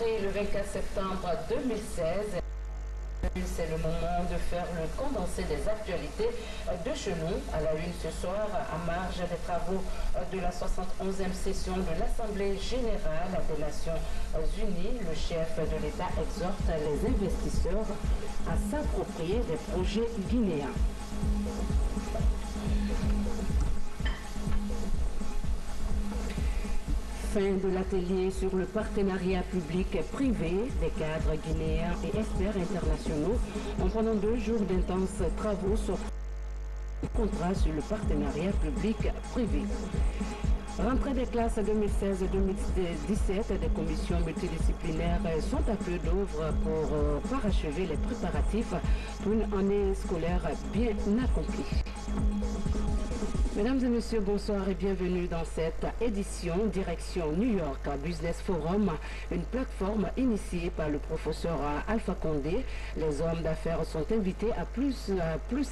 Mardi, le 24 septembre 2016. C'est le moment de faire le condensé des actualités de chez nous. À la une ce soir, à marge des travaux de la 71e session de l'Assemblée générale des Nations Unies, le chef de l'État exhorte les investisseurs à s'approprier des projets guinéens. Fin de l'atelier sur le partenariat public-privé des cadres guinéens et experts internationaux en pendant 2 jours d'intenses travaux sur le contrat sur le partenariat public-privé. Rentrée des classes 2016-2017, des commissions multidisciplinaires sont à peu d'œuvre pour parachever les préparatifs pour une année scolaire bien accomplie. Mesdames et messieurs, bonsoir et bienvenue dans cette édition direction New York Business Forum, une plateforme initiée par le professeur Alpha Condé. Les hommes d'affaires sont invités à plus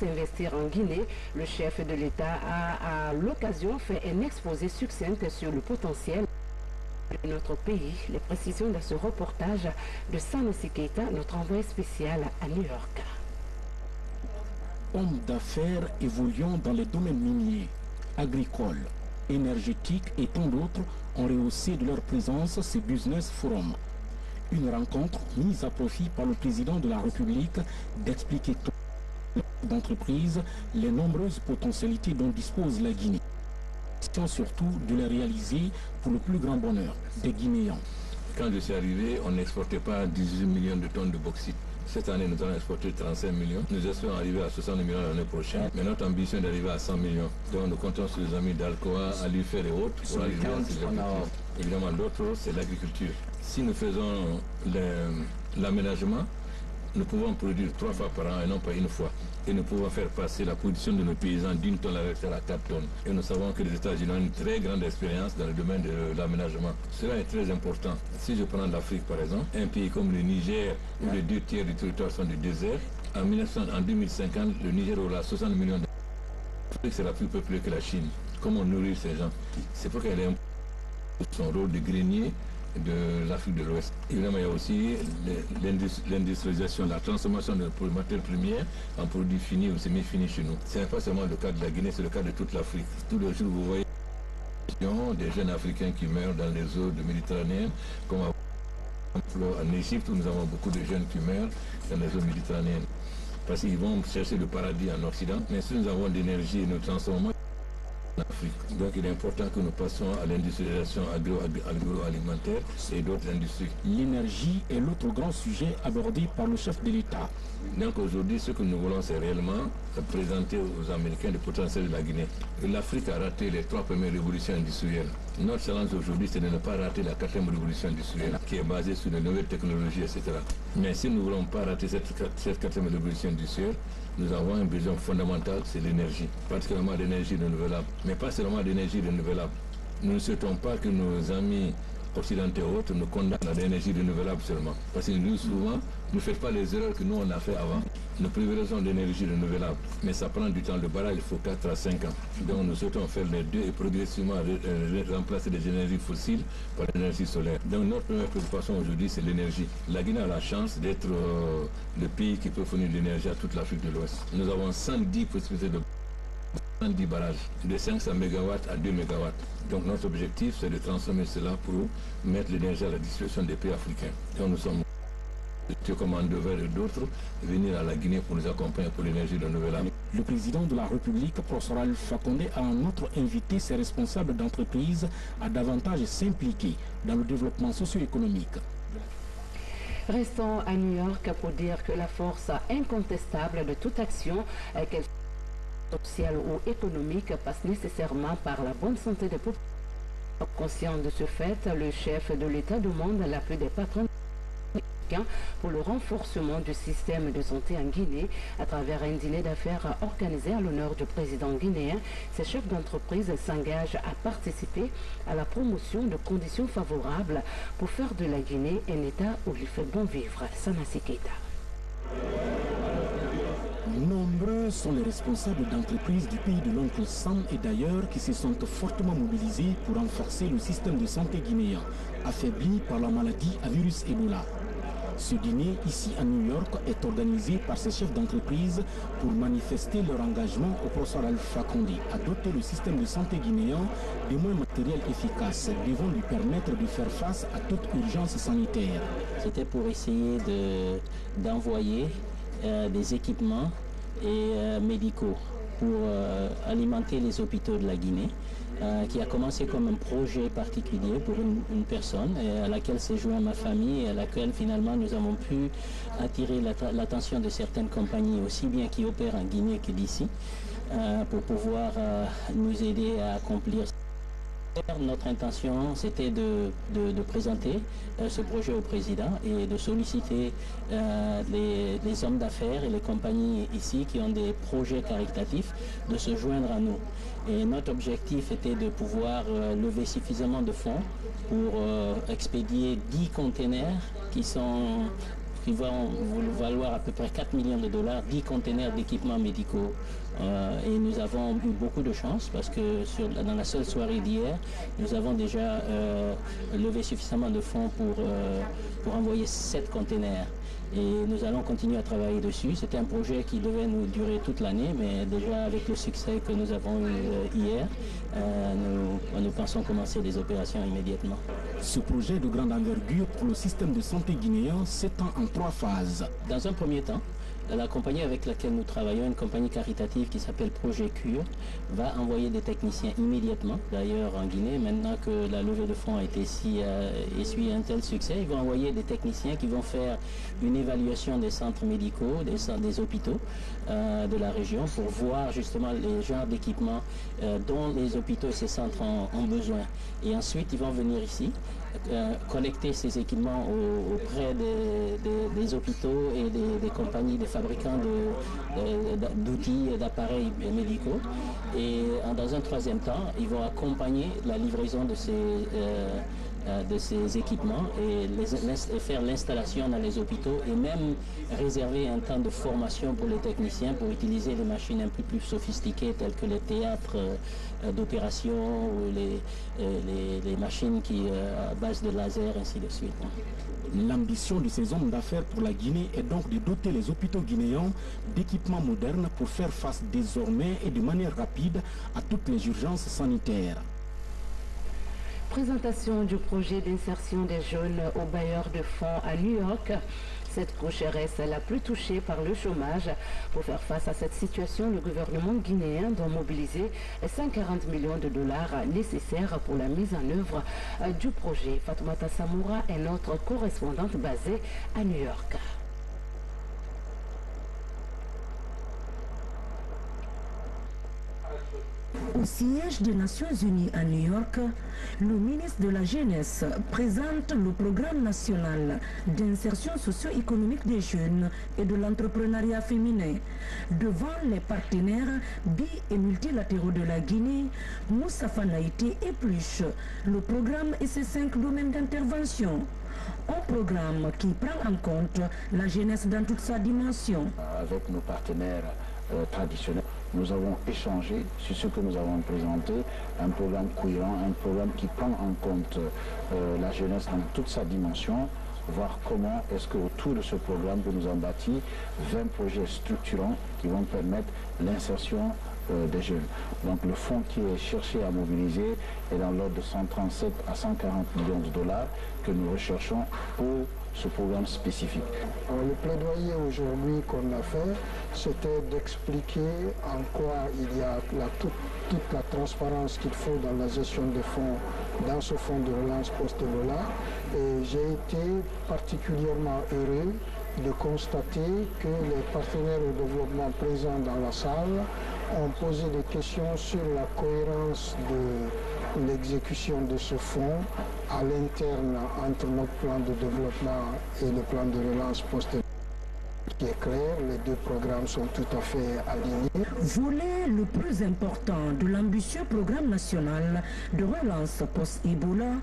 investir en Guinée. Le chef de l'État a à l'occasion fait un exposé succinct sur le potentiel de notre pays. Les précisions de ce reportage de Sanusi Keita, notre envoyé spécial à New York. Hommes d'affaires évoluant dans les domaines miniers, agricoles, énergétiques et tant d'autres ont rehaussé de leur présence ces Business Forums. Une rencontre mise à profit par le président de la République d'expliquer d'entreprise les nombreuses potentialités dont dispose la Guinée. Surtout de les réaliser pour le plus grand bonheur des Guinéens. Quand je suis arrivé, on n'exportait pas 18 millions de tonnes de bauxite. Cette année, nous allons exporter 35 millions. Nous espérons arriver à 60 millions l'année prochaine. Mais notre ambition est d'arriver à 100 millions. Donc nous comptons sur les amis d'Alcoa, Alifer et autres pour arriver à ces objectifs. Évidemment, d'autres, c'est l'agriculture. Si nous faisons l'aménagement, nous pouvons produire 3 fois par an et non pas une fois. Et nous pouvons faire passer la production de nos paysans d'1 tonne à 4 tonnes. Et nous savons que les États-Unis ont une très grande expérience dans le domaine de l'aménagement. Cela est très important. Si je prends l'Afrique par exemple, un pays comme le Niger, où les 2 tiers du territoire sont du désert, en 2050, le Niger aura 60 millions d'habitants. L'Afrique sera plus peuplée que la Chine. Comment nourrir ces gens? C'est pourquoi elle est son rôle de grenier de l'Afrique de l'Ouest. Évidemment, il y a aussi l'industrialisation, la transformation de matières premières en produits finis ou semi-finis chez nous. Ce n'est pas seulement le cas de la Guinée, c'est le cas de toute l'Afrique. Tous les jours, vous voyez des jeunes Africains qui meurent dans les eaux de Méditerranée, comme en Égypte où nous avons beaucoup de jeunes qui meurent dans les eaux méditerranéennes. Parce qu'ils vont chercher le paradis en Occident, mais si nous avons de l'énergie et nous transformons en Afrique. Donc il est important que nous passions à l'industrialisation agroalimentaire et d'autres industries. L'énergie est l'autre grand sujet abordé par le chef de l'État. Donc aujourd'hui, ce que nous voulons, c'est réellement présenter aux Américains le potentiel de la Guinée. L'Afrique a raté les 3 premières révolutions industrielles. Notre challenge aujourd'hui, c'est de ne pas rater la 4e révolution industrielle, qui est basée sur les nouvelles technologies, etc. Mais si nous ne voulons pas rater cette 4e révolution industrielle, nous avons un besoin fondamental, c'est l'énergie, particulièrement l'énergie renouvelable. Mais pas seulement l'énergie renouvelable. Nous ne souhaitons pas que nos amis occidentaux et autres nous condamnent à l'énergie renouvelable seulement. Parce que nous, souvent, ne faites pas les erreurs que nous, on a fait avant. Nous privilégions l'énergie renouvelable. Mais ça prend du temps. Le barrage, il faut 4 à 5 ans. Donc nous souhaitons faire les deux et progressivement remplacer les énergies fossiles par l'énergie solaire. Donc notre première préoccupation aujourd'hui, c'est l'énergie. La Guinée a la chance d'être le pays qui peut fournir de l'énergie à toute l'Afrique de l'Ouest. Nous avons 110 possibilités de 110 barrages, de 500 MW à 2 MW. Donc notre objectif, c'est de transformer cela pour mettre l'énergie à la disposition des pays africains. Donc nous sommes comme Andover et d'autres venir à la Guinée pour nous accompagner pour l'énergie renouvelable. Le président de la République, professeur Alpha Condé, a en outre invité ses responsables d'entreprise à davantage s'impliquer dans le développement socio-économique. Restons à New York pour dire que la force incontestable de toute action, qu'elle soit sociale ou économique, passe nécessairement par la bonne santé des populations. Conscient de ce fait, le chef de l'État demande l'appui des patrons pour le renforcement du système de santé en Guinée à travers un dîner d'affaires organisé à l'honneur du président guinéen. Ces chefs d'entreprise s'engagent à participer à la promotion de conditions favorables pour faire de la Guinée un État où il fait bon vivre. Sanusi Keita. Nombreux Nombreux sont les responsables d'entreprises du pays de l'oncle Sam et d'ailleurs qui se sont fortement mobilisés pour renforcer le système de santé guinéen, affaibli par la maladie à virus Ebola. Ce dîner, ici à New York, est organisé par ces chefs d'entreprise pour manifester leur engagement au professeur Alpha Condé à doter le système de santé guinéen des moyens matériels efficaces devant lui permettre de faire face à toute urgence sanitaire. C'était pour essayer d'envoyer des équipements et médicaux pour alimenter les hôpitaux de la Guinée, qui a commencé comme un projet particulier pour une personne à laquelle s'est joint ma famille et à laquelle finalement nous avons pu attirer l'attention de certaines compagnies aussi bien qui opèrent en Guinée que d'ici pour pouvoir nous aider à accomplir. Notre intention, c'était de présenter ce projet au président et de solliciter les hommes d'affaires et les compagnies ici qui ont des projets caritatifs de se joindre à nous. Et notre objectif était de pouvoir lever suffisamment de fonds pour expédier 10 containers qui vont valoir à peu près 4 millions de dollars, 10 containers d'équipements médicaux. Et nous avons eu beaucoup de chance parce que dans la seule soirée d'hier, nous avons déjà levé suffisamment de fonds pour envoyer 7 containers. Et nous allons continuer à travailler dessus. C'était un projet qui devait nous durer toute l'année, mais déjà avec le succès que nous avons eu hier, nous pensons commencer les opérations immédiatement. Ce projet de grande envergure pour le système de santé guinéen s'étend en 3 phases. Dans un premier temps, la compagnie avec laquelle nous travaillons, une compagnie caritative qui s'appelle Projet Cure, va envoyer des techniciens immédiatement, d'ailleurs en Guinée, maintenant que la levée de fonds a été essuyé un tel succès, ils vont envoyer des techniciens qui vont faire une évaluation des centres médicaux, des hôpitaux de la région pour voir justement les genres d'équipements dont les hôpitaux et ces centres ont besoin. Et ensuite, ils vont venir ici collecter ces équipements auprès des hôpitaux et des compagnies, des fabricants d'outils et d'appareils médicaux. Et dans un troisième temps, ils vont accompagner la livraison de ces équipements et faire l'installation dans les hôpitaux et même réserver un temps de formation pour les techniciens pour utiliser des machines un peu plus sophistiquées telles que les théâtres d'opération ou les machines à base de laser, ainsi de suite. L'ambition de ces hommes d'affaires pour la Guinée est donc de doter les hôpitaux guinéens d'équipements modernes pour faire face désormais et de manière rapide à toutes les urgences sanitaires. Présentation du projet d'insertion des jeunes aux bailleurs de fonds à New York. Cette couche reste la plus touchée par le chômage. Pour faire face à cette situation, le gouvernement guinéen doit mobiliser 140 millions de dollars nécessaires pour la mise en œuvre du projet. Fatoumata Samoura est notre correspondante basée à New York. Au siège des Nations Unies à New York, le ministre de la Jeunesse présente le programme national d'insertion socio-économique des jeunes et de l'entrepreneuriat féminin. Devant les partenaires bi- et multilatéraux de la Guinée, Moustapha Naïté épluche le programme et ses 5 domaines d'intervention. Un programme qui prend en compte la jeunesse dans toute sa dimension. Avec nos partenaires traditionnels, nous avons échangé sur ce que nous avons présenté, un programme cohérent, un programme qui prend en compte la jeunesse dans toute sa dimension, voir comment est-ce qu'autour de ce programme que nous avons bâti 20 projets structurants qui vont permettre l'insertion des jeunes. Donc le fonds qui est cherché à mobiliser est dans l'ordre de 137 à 140 millions de dollars que nous recherchons pour ce programme spécifique. Le plaidoyer aujourd'hui qu'on a fait, c'était d'expliquer en quoi il y a toute la transparence qu'il faut dans la gestion des fonds, dans ce fonds de relance post-Ebola. Et j'ai été particulièrement heureux de constater que les partenaires au développement présents dans la salle ont posé des questions sur la cohérence de l'exécution de ce fonds à l'interne entre notre plan de développement et le plan de relance post-Ebola. Qui est clair, les deux programmes sont tout à fait alignés. Volet le plus important de l'ambitieux programme national de relance post-Ebola,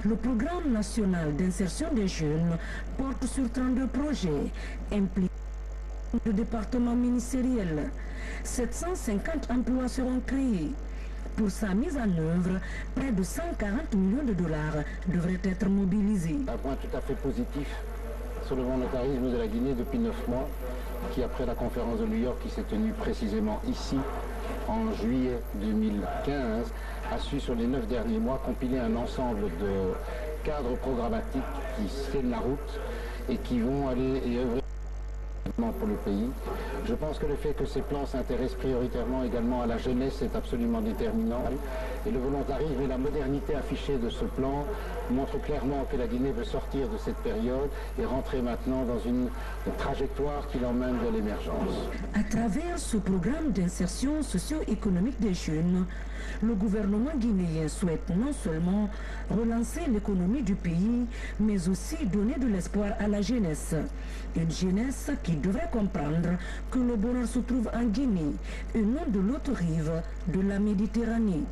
le programme national d'insertion des jeunes porte sur 32 projets impliquant de départements ministériels. 750 emplois seront créés. Pour sa mise en œuvre, près de 140 millions de dollars devraient être mobilisés. Un point tout à fait positif sur le volontarisme de la Guinée depuis 9 mois, qui après la conférence de New York qui s'est tenue précisément ici en juillet 2015, a su sur les 9 derniers mois compiler un ensemble de cadres programmatiques qui tiennent la route et qui vont aller et œuvrer pour le pays. Je pense que le fait que ces plans s'intéressent prioritairement également à la jeunesse est absolument déterminant. Et le volontarisme et la modernité affichée de ce plan montrent clairement que la Guinée veut sortir de cette période et rentrer maintenant dans une trajectoire qui l'emmène vers l'émergence. À travers ce programme d'insertion socio-économique des jeunes, le gouvernement guinéen souhaite non seulement relancer l'économie du pays, mais aussi donner de l'espoir à la jeunesse. Une jeunesse qui devrait comprendre que le bonheur se trouve en Guinée et non de l'autre rive de la Méditerranée.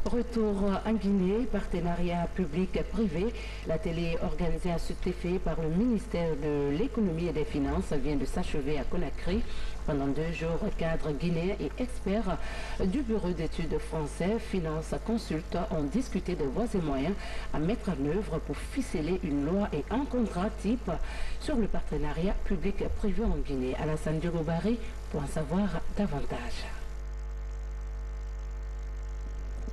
Retour en Guinée, partenariat public-privé. La télé organisée à cet effet par le ministère de l'Économie et des Finances vient de s'achever à Conakry. Pendant 2 jours, cadres guinéens et experts du Bureau d'études français Finance Consulte ont discuté des voies et moyens à mettre en œuvre pour ficeler une loi et un contrat type sur le partenariat public-privé en Guinée. Alassane Diogobari pour en savoir davantage.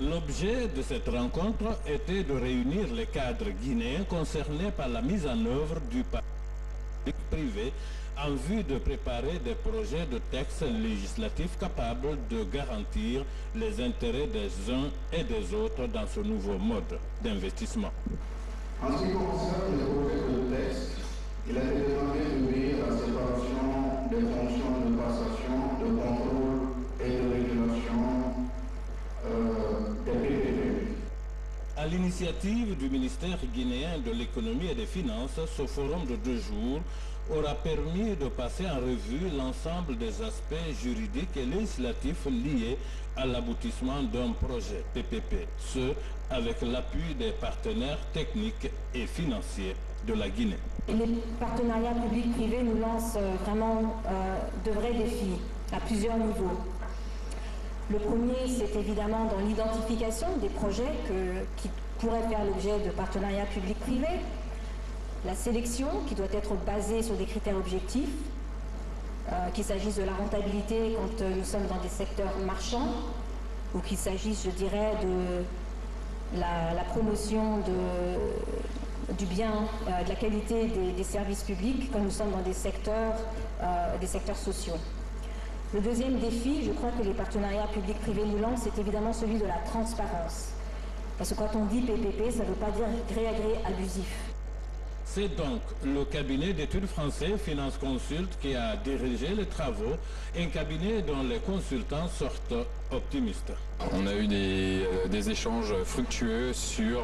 L'objet de cette rencontre était de réunir les cadres guinéens concernés par la mise en œuvre du partenariat privé en vue de préparer des projets de textes législatifs capables de garantir les intérêts des uns et des autres dans ce nouveau mode d'investissement. En ce qui concerne les projets de texte, il a été demandé d'ouvrir la séparation des fonctions de passation, de contrôle et de régulation des PPP. À l'initiative du ministère guinéen de l'économie et des finances, ce forum de 2 jours aura permis de passer en revue l'ensemble des aspects juridiques et législatifs liés à l'aboutissement d'un projet PPP, ce avec l'appui des partenaires techniques et financiers de la Guinée. Les partenariats publics-privés nous lancent vraiment de vrais défis à plusieurs niveaux. Le premier, c'est évidemment dans l'identification des projets qui pourraient faire l'objet de partenariats publics-privés. La sélection qui doit être basée sur des critères objectifs, qu'il s'agisse de la rentabilité quand nous sommes dans des secteurs marchands, ou qu'il s'agisse, je dirais, de la promotion du bien, de la qualité des services publics quand nous sommes dans des secteurs sociaux. Le deuxième défi, je crois que les partenariats publics-privés nous lancent, c'est évidemment celui de la transparence. Parce que quand on dit PPP, ça ne veut pas dire gré à gré abusif. C'est donc le cabinet d'études français Finance Consult qui a dirigé les travaux, un cabinet dont les consultants sortent optimistes. On a eu des échanges fructueux sur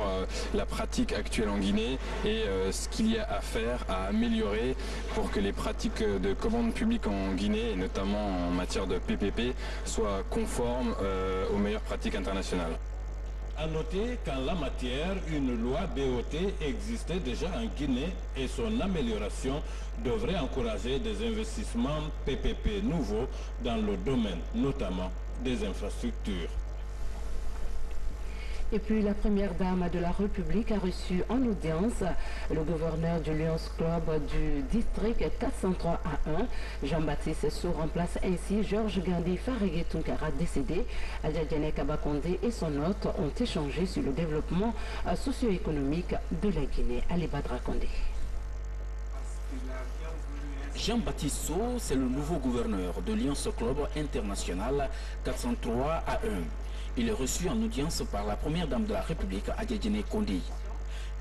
la pratique actuelle en Guinée et ce qu'il y a à faire, à améliorer pour que les pratiques de commande publique en Guinée, et notamment en matière de PPP, soient conformes aux meilleures pratiques internationales. À noter qu'en la matière, une loi BOT existait déjà en Guinée et son amélioration devrait encourager des investissements PPP nouveaux dans le domaine, notamment des infrastructures. Et puis la première dame de la République a reçu en audience le gouverneur du Lions Club du district 403A1. Jean-Baptiste Sow remplace ainsi Georges Gandhi Farégué Tunkara décédé. Adjadjane Kabakondé et son hôte ont échangé sur le développement socio-économique de la Guinée. Ali Badra Kondé. Jean-Baptiste Sow, c'est le nouveau gouverneur de Lions Club International 403A1. Il est reçu en audience par la première dame de la République, Adjadjane Kondé.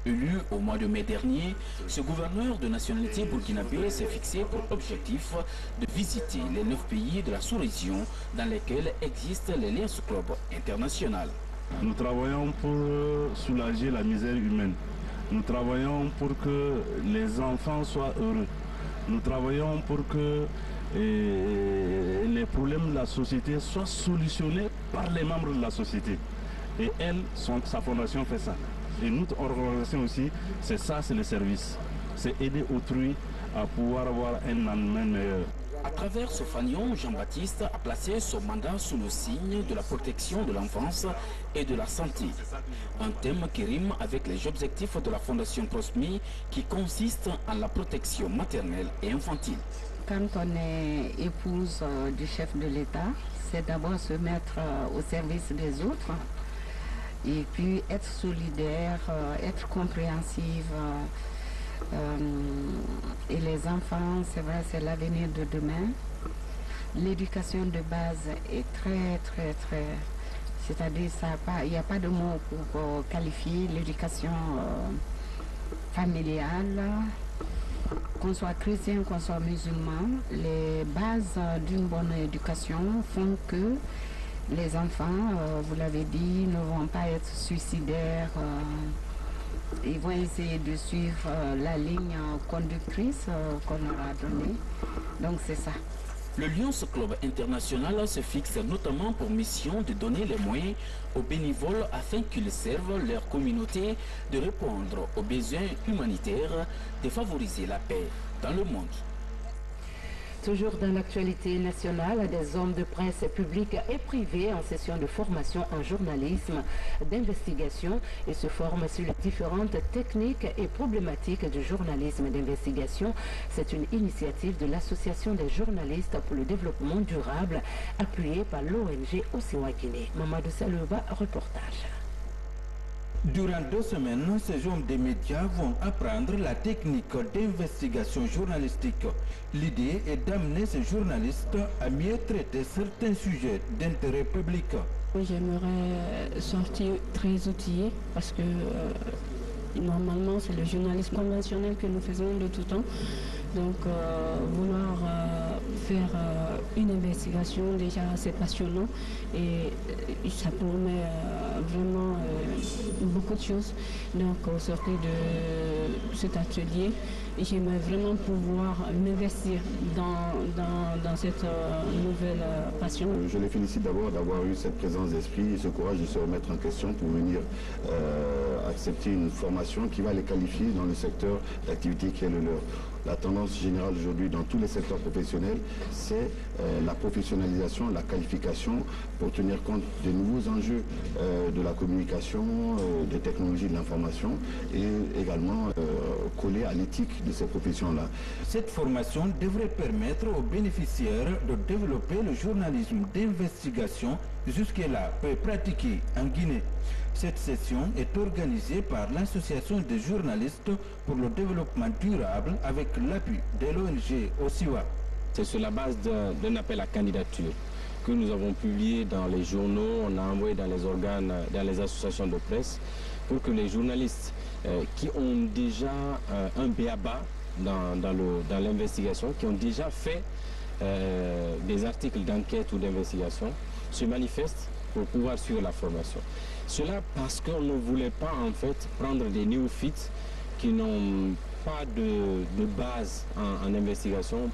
Élu au mois de mai dernier, ce gouverneur de nationalité burkinabé s'est fixé pour objectif de visiter les 9 pays de la sous-région dans lesquels existent les Lions Club International. Nous travaillons pour soulager la misère humaine. Nous travaillons pour que les enfants soient heureux. Nous travaillons pour que les problèmes de la société soient solutionnés par les membres de la société. Et elle, sa fondation fait ça. Et notre organisation aussi, c'est ça, c'est le service. C'est aider autrui à pouvoir avoir un lendemain meilleur. À travers ce fanion, Jean-Baptiste a placé son mandat sous le signe de la protection de l'enfance et de la santé. Un thème qui rime avec les objectifs de la Fondation Prosmi qui consiste en la protection maternelle et infantile. Quand on est épouse du chef de l'État, c'est d'abord se mettre au service des autres et puis être solidaire, être compréhensive. Et les enfants, c'est vrai, c'est l'avenir de demain. L'éducation de base est très, c'est-à-dire il n'y a pas de mot pour qualifier l'éducation familiale. Qu'on soit chrétien, qu'on soit musulman, les bases d'une bonne éducation font que les enfants, vous l'avez dit, ne vont pas être suicidaires. Ils vont essayer de suivre la ligne conductrice qu'on leur a donnée. Donc c'est ça. Le Lions Club International se fixe notamment pour mission de donner les moyens aux bénévoles afin qu'ils servent leur communauté, de répondre aux besoins humanitaires, de favoriser la paix dans le monde. Toujours dans l'actualité nationale, des hommes de presse publics et privés en session de formation en journalisme d'investigation et se forment sur les différentes techniques et problématiques du journalisme d'investigation. C'est une initiative de l'Association des journalistes pour le développement durable appuyée par l'ONG Osiwa Guinée. Mamadou Salouba, reportage. Durant 2 semaines, ces hommes des médias vont apprendre la technique d'investigation journalistique. L'idée est d'amener ces journalistes à mieux traiter certains sujets d'intérêt public. J'aimerais sortir très outillé parce que normalement c'est le journalisme conventionnel que nous faisons de tout temps. Donc vouloir faire une investigation, déjà c'est passionnant et ça promet vraiment beaucoup de choses. Donc au sortir de cet atelier, j'aimerais vraiment pouvoir m'investir dans cette nouvelle passion. Je les félicite d'abord d'avoir eu cette présence d'esprit et ce courage de se remettre en question pour venir accepter une formation qui va les qualifier dans le secteur d'activité qui est le leur. La tendance générale aujourd'hui dans tous les secteurs professionnels, c'est la professionnalisation, la qualification pour tenir compte des nouveaux enjeux de la communication, des technologies de l'information et également coller à l'éthique de ces professions-là. Cette formation devrait permettre aux bénéficiaires de développer le journalisme d'investigation jusque-là peu pratiqué en Guinée. Cette session est organisée par l'Association des journalistes pour le développement durable avec l'appui de l'ONG Osiwa. C'est sur la base d'un appel à candidature que nous avons publié dans les journaux, on a envoyé dans les organes, dans les associations de presse, pour que les journalistes qui ont déjà un b.a.-ba dans l'investigation, qui ont déjà fait des articles d'enquête ou d'investigation, se manifestent pour pouvoir suivre la formation. Cela parce qu'on ne voulait pas en fait prendre des néophytes qui n'ont pas de base en investigation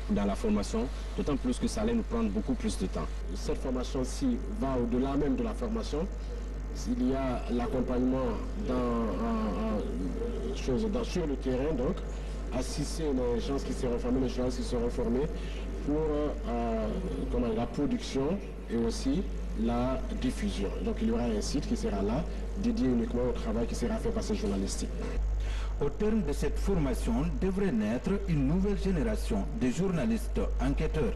dans la formation, d'autant plus que ça allait nous prendre beaucoup plus de temps. Cette formation-ci va au-delà même de la formation. Il y a l'accompagnement sur le terrain, donc assister les gens qui seront formés, les gens qui seront formés pour la production et aussi la diffusion. Donc il y aura un site qui sera là, dédié uniquement au travail qui sera fait par ces journalistes. Au terme de cette formation, devrait naître une nouvelle génération de journalistes enquêteurs.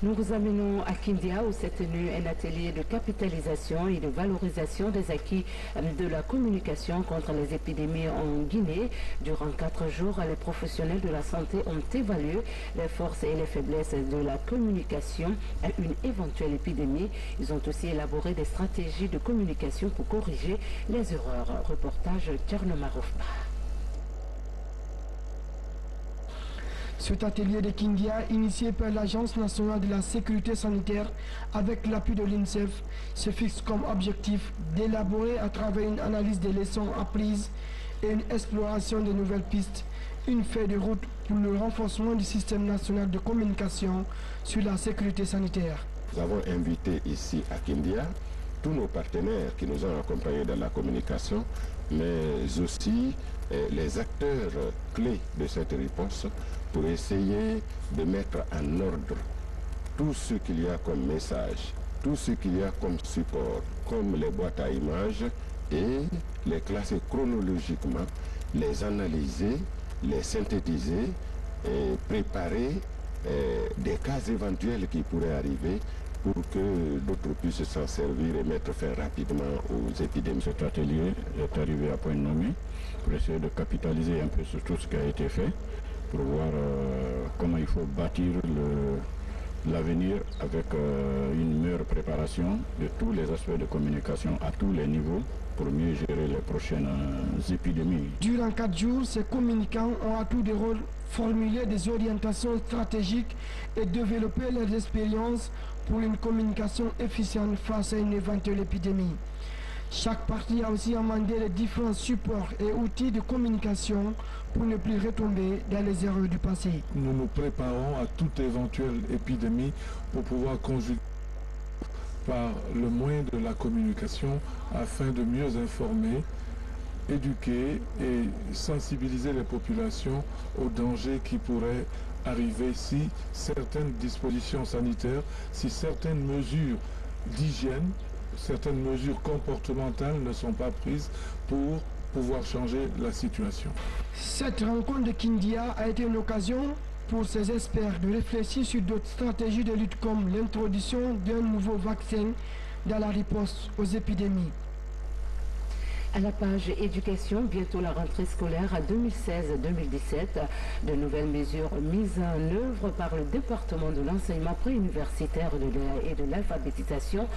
Nous vous amenons à Kindia où s'est tenu un atelier de capitalisation et de valorisation des acquis de la communication contre les épidémies en Guinée. Durant 4 jours, les professionnels de la santé ont évalué les forces et les faiblesses de la communication à une éventuelle épidémie. Ils ont aussi élaboré des stratégies de communication pour corriger les erreurs. Reportage Tcherno Maroufba. Cet atelier de Kindia, initié par l'Agence nationale de la sécurité sanitaire avec l'appui de l'INSEF, se fixe comme objectif d'élaborer à travers une analyse des leçons apprises et une exploration de nouvelles pistes, une feuille de route pour le renforcement du système national de communication sur la sécurité sanitaire. Nous avons invité ici à Kindia tous nos partenaires qui nous ont accompagnés dans la communication, mais aussi les acteurs clés de cette riposte pour essayer de mettre en ordre tout ce qu'il y a comme message, tout ce qu'il y a comme support, comme les boîtes à images, et les classer chronologiquement, les analyser, les synthétiser et préparer des cas éventuels qui pourraient arriver pour que d'autres puissent s'en servir et mettre fin rapidement aux épidémies. Cet atelier est arrivé à point nommé pour essayer de capitaliser un peu sur tout ce qui a été fait, pour voir comment il faut bâtir l'avenir avec une meilleure préparation de tous les aspects de communication à tous les niveaux pour mieux gérer les prochaines épidémies. Durant 4 jours, ces communicants ont à tour de rôle formulé des orientations stratégiques et développé leurs expériences pour une communication efficiente face à une éventuelle épidémie. Chaque partie a aussi amendé les différents supports et outils de communication pour ne plus retomber dans les erreurs du passé. Nous nous préparons à toute éventuelle épidémie pour pouvoir conjuguer par le moyen de la communication afin de mieux informer, éduquer et sensibiliser les populations aux dangers qui pourraient arriver si certaines dispositions sanitaires, si certaines mesures d'hygiène, certaines mesures comportementales ne sont pas prises pour pouvoir changer la situation. Cette rencontre de Kindia a été une occasion pour ces experts de réfléchir sur d'autres stratégies de lutte comme l'introduction d'un nouveau vaccin dans la riposte aux épidémies. À la page éducation, bientôt la rentrée scolaire à 2016-2017. De nouvelles mesures mises en œuvre par le département de l'enseignement préuniversitaire et de l'alphabétisation.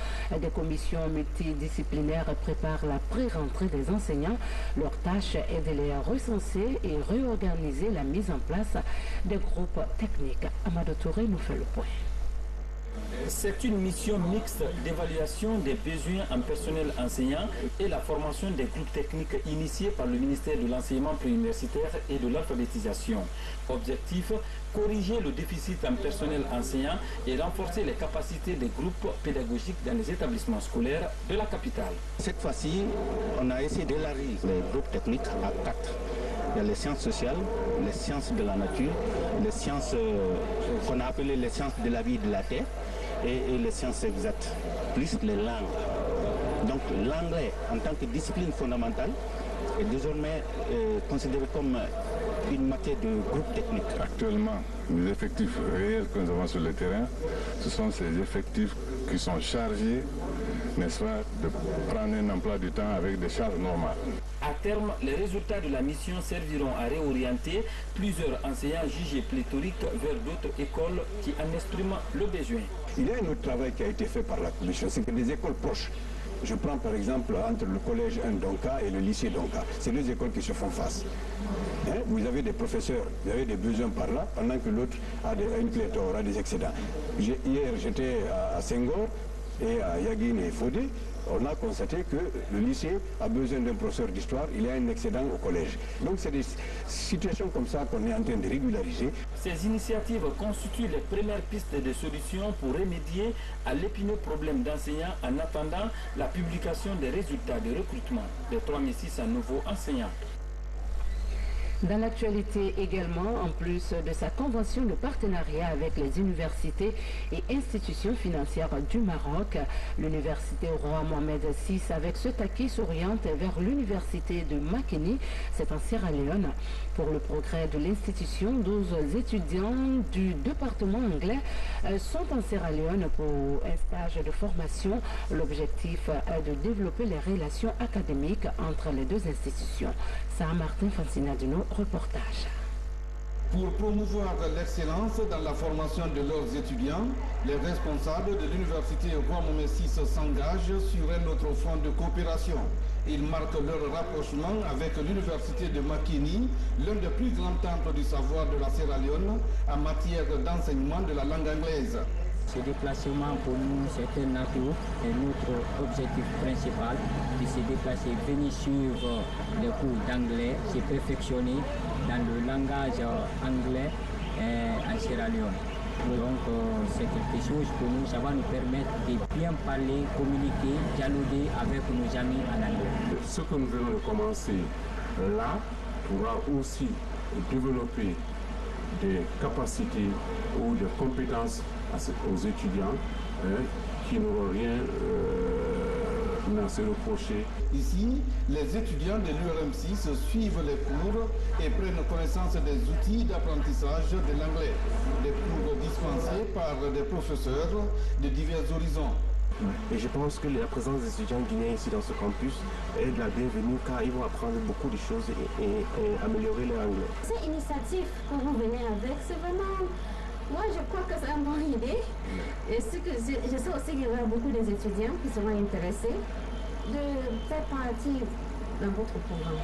Des commissions multidisciplinaires préparent la pré-rentrée des enseignants. Leur tâche est de les recenser et réorganiser la mise en place des groupes techniques. Amadou Touré nous fait le point. C'est une mission mixte d'évaluation des besoins en personnel enseignant et la formation des groupes techniques initiés par le ministère de l'enseignement préuniversitaire et de l'alphabétisation. Objectif, corriger le déficit en personnel enseignant et renforcer les capacités des groupes pédagogiques dans les établissements scolaires de la capitale. Cette fois-ci, on a essayé d'élargir les groupes techniques à 4. Il y a les sciences sociales, les sciences de la nature, les sciences qu'on a appelées les sciences de la vie et de la terre et les sciences exactes, plus les langues. Donc l'anglais en tant que discipline fondamentale est désormais considéré comme une matière de groupe technique. Actuellement, les effectifs réels que nous avons sur le terrain, ce sont ces effectifs qui sont chargés, n'est-ce pas, de prendre un emploi du temps avec des charges normales. À terme, les résultats de la mission serviront à réorienter plusieurs enseignants jugés pléthoriques vers d'autres écoles qui en expriment le besoin. Il y a un autre travail qui a été fait par la commission, c'est que des écoles proches. Je prends par exemple entre le collège 1 Donka et le lycée Donka. C'est deux écoles qui se font face. Vous avez des professeurs, vous avez des besoins par là, pendant que l'autre a une pléthore, a des excédents. Hier, j'étais à Senghor et à Yagin et Fodé. On a constaté que le lycée a besoin d'un professeur d'histoire, il y a un excédent au collège. Donc c'est des situations comme ça qu'on est en train de régulariser. Ces initiatives constituent les premières pistes de solutions pour remédier à l'épineux problème d'enseignants en attendant la publication des résultats de recrutement de 3600 nouveaux enseignants. Dans l'actualité également, en plus de sa convention de partenariat avec les universités et institutions financières du Maroc, l'université Roi Mohamed VI avec ce taquet s'oriente vers l'université de Makeni, c'est en Sierra Leone. Pour le progrès de l'institution, 12 étudiants du département anglais sont en Sierra Leone pour un stage de formation. L'objectif est de développer les relations académiques entre les deux institutions. Sarah Martin Fancinadino, reportage. Pour promouvoir l'excellence dans la formation de leurs étudiants, les responsables de l'université Roi Mohamed VI s'engagent sur un autre front de coopération. Ils marquent leur rapprochement avec l'université de Makeni, l'un des plus grands temples du savoir de la Sierra Leone en matière d'enseignement de la langue anglaise. Ce déplacement pour nous c'est un atout et notre objectif principal de se déplacer, venir suivre les cours d'anglais, se perfectionner dans le langage anglais en Sierra Leone. Donc c'est quelque chose pour nous, ça va nous permettre de bien parler, communiquer, dialoguer avec nos amis en anglais. Ce que nous venons de commencer là pourra aussi développer des capacités ou des compétences aux étudiants qui n'auront rien à se reprocher. Ici, les étudiants de l'URM6 suivent les cours et prennent connaissance des outils d'apprentissage de l'anglais. Des cours dispensés par des professeurs de divers horizons. Et je pense que la présence des étudiants guinéens ici dans ce campus est de la bienvenue car ils vont apprendre beaucoup de choses et améliorer leur anglais. Cette initiative que vous venez avec, c'est vraiment... Moi, je crois que c'est une bonne idée. Et je sais aussi qu'il y aura beaucoup d'étudiants qui seront intéressés de faire partie dans votre programme.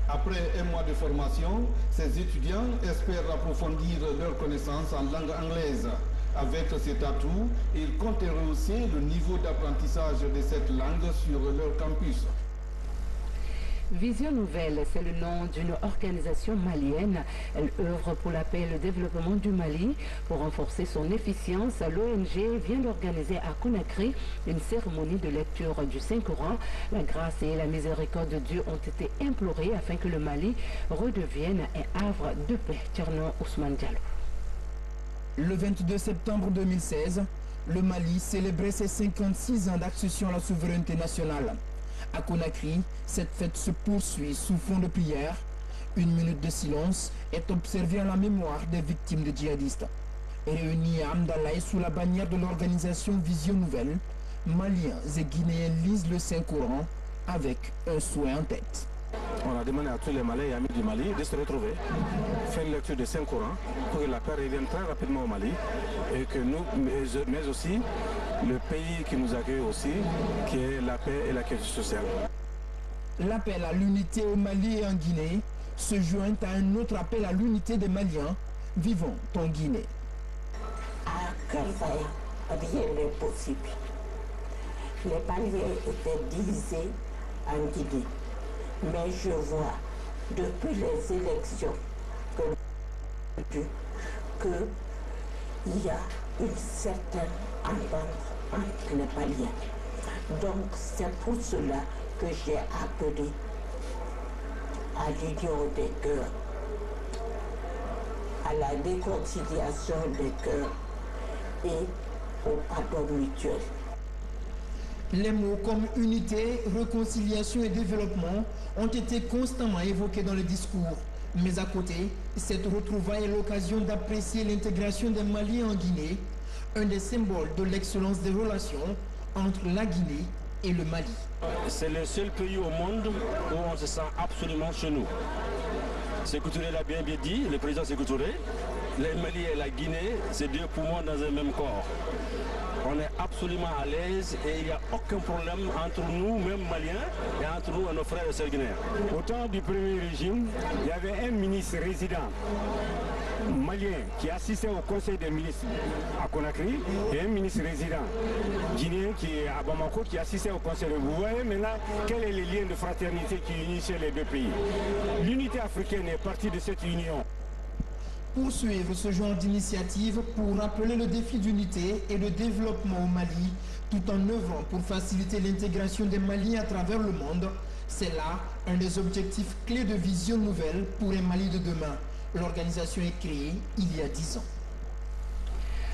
Après un mois de formation, ces étudiants espèrent approfondir leurs connaissances en langue anglaise. Avec cet atout, ils comptent rehausser le niveau d'apprentissage de cette langue sur leur campus. Vision Nouvelle, c'est le nom d'une organisation malienne. Elle œuvre pour la paix et le développement du Mali. Pour renforcer son efficience, l'ONG vient d'organiser à Conakry une cérémonie de lecture du Saint-Coran. La grâce et la miséricorde de Dieu ont été implorées afin que le Mali redevienne un havre de paix. Tierno Ousmane Diallo. Le 22 septembre 2016, le Mali célébrait ses 56 ans d'accession à la souveraineté nationale. À Conakry, cette fête se poursuit sous fond de prière. Une minute de silence est observée en la mémoire des victimes de djihadistes. Réunis à Amdalaï sous la bannière de l'organisation Vision Nouvelle, Maliens et Guinéens lisent le Saint-Coran avec un souhait en tête. On a demandé à tous les Maliens et amis du Mali de se retrouver, faire une lecture du Saint-Coran pour que la paix revienne très rapidement au Mali et que nous, mais aussi le pays qui nous accueille aussi, qui est la paix et la qualité sociale. L'appel à l'unité au Mali et en Guinée se joint à un autre appel à l'unité des Maliens vivant en Guinée. À Karsaya, rien n'est possible. Les Maliens étaient divisés en Guinée. Mais je vois depuis les élections qu'il y a une certaine entente entre les Maliens. Donc c'est pour cela que j'ai appelé à l'union des cœurs, à la réconciliation des cœurs et au pardon mutuel. Les mots comme unité, réconciliation et développement ont été constamment évoqués dans le discours. Mais à côté, cette retrouvaille est l'occasion d'apprécier l'intégration des Maliens en Guinée, un des symboles de l'excellence des relations entre la Guinée et le Mali. C'est le seul pays au monde où on se sent absolument chez nous. Sékou Touré l'a bien dit, le président Sékou Touré, les Mali et la Guinée, c'est deux poumons dans un même corps. On est absolument à l'aise et il n'y a aucun problème entre nous, même Maliens, et entre nous et nos frères et sœurs guinéens. Au temps du premier régime, il y avait un ministre résident malien qui assistait au conseil des ministres à Conakry et un ministre résident guinéen qui est à Bamako qui assistait au conseil. Vous voyez maintenant quel est le lien de fraternité qui unissait les deux pays. L'unité africaine est partie de cette union. Poursuivre ce genre d'initiative pour rappeler le défi d'unité et de développement au Mali, tout en œuvrant pour faciliter l'intégration des Maliens à travers le monde, c'est là un des objectifs clés de Vision Nouvelle pour un Mali de demain. L'organisation est créée il y a 10 ans.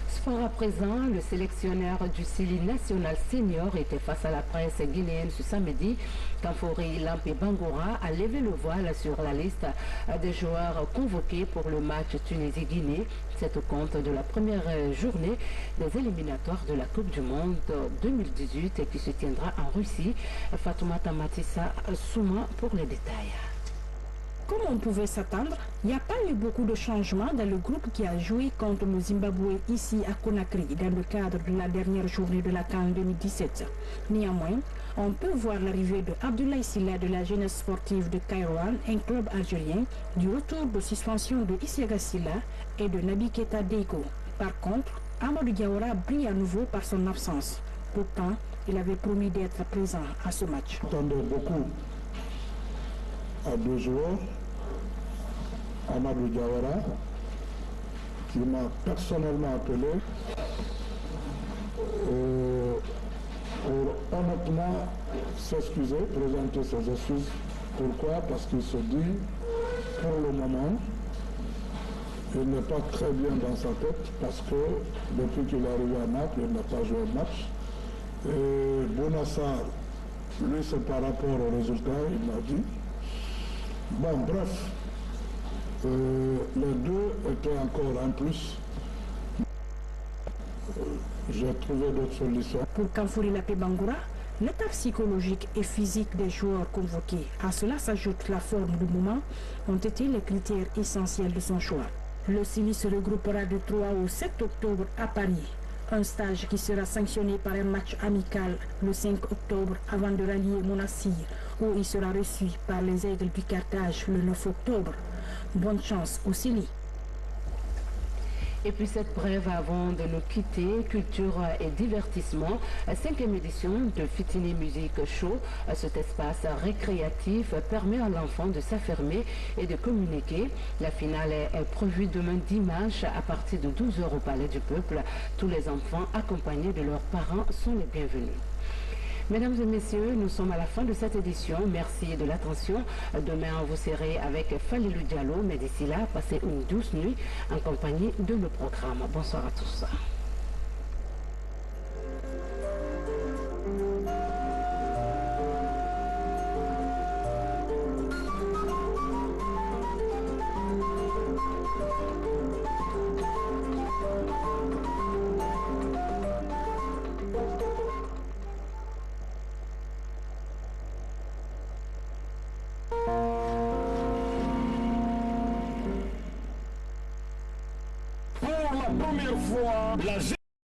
Sport à présent, le sélectionneur du Sili national senior était face à la presse guinéenne ce samedi. Kamfori Lampé Bangoura a levé le voile sur la liste des joueurs convoqués pour le match Tunisie-Guinée. C'est au compte de la première journée des éliminatoires de la Coupe du Monde 2018 et qui se tiendra en Russie. Fatoumata Matissa Souma pour les détails. Comme on pouvait s'attendre, il n'y a pas eu beaucoup de changements dans le groupe qui a joué contre le Zimbabwe ici à Conakry dans le cadre de la dernière journée de la CAN 2017. Néanmoins, on peut voir l'arrivée de Abdoulaye Sylla de la jeunesse sportive de Kairouan, un club algérien, du retour de suspension de Isiaga Sylla et de Nabi Keita Deiko. Par contre, Amadou Diawara brille à nouveau par son absence. Pourtant, il avait promis d'être présent à ce match. J'attendais beaucoup à deux joueurs, Amadou Diawara, qui m'a personnellement appelé pour honnêtement s'excuser, présenter ses excuses Pourquoi? Parce qu'il se dit, pour le moment, il n'est pas très bien dans sa tête parce que depuis qu'il est arrivé à Naples, il n'a pas joué de match. Et Bonassar, lui, c'est par rapport au résultat, il m'a dit. Bon, bref, les deux étaient encore en plus. J'ai trouvé d'autres solutions. Pour Kamfouri Lapé Bangoura, l'état psychologique et physique des joueurs convoqués, à cela s'ajoute la forme du moment, ont été les critères essentiels de son choix. Le CILI se regroupera du 3 au 7 octobre à Paris. Un stage qui sera sanctionné par un match amical le 5 octobre avant de rallier Monassir, où il sera reçu par les Aigles du Carthage le 9 octobre. Bonne chance au CILI. Et puis cette brève avant de nous quitter, culture et divertissement, 5e édition de Fitini Music Show. Cet espace récréatif permet à l'enfant de s'affirmer et de communiquer. La finale est prévue demain dimanche à partir de 12 h au Palais du Peuple. Tous les enfants accompagnés de leurs parents sont les bienvenus. Mesdames et messieurs, nous sommes à la fin de cette édition. Merci de l'attention. Demain, vous serez avec Falilou Diallo, mais d'ici là, passez une douce nuit en compagnie de nos programmes. Bonsoir à tous. Pour la première fois, la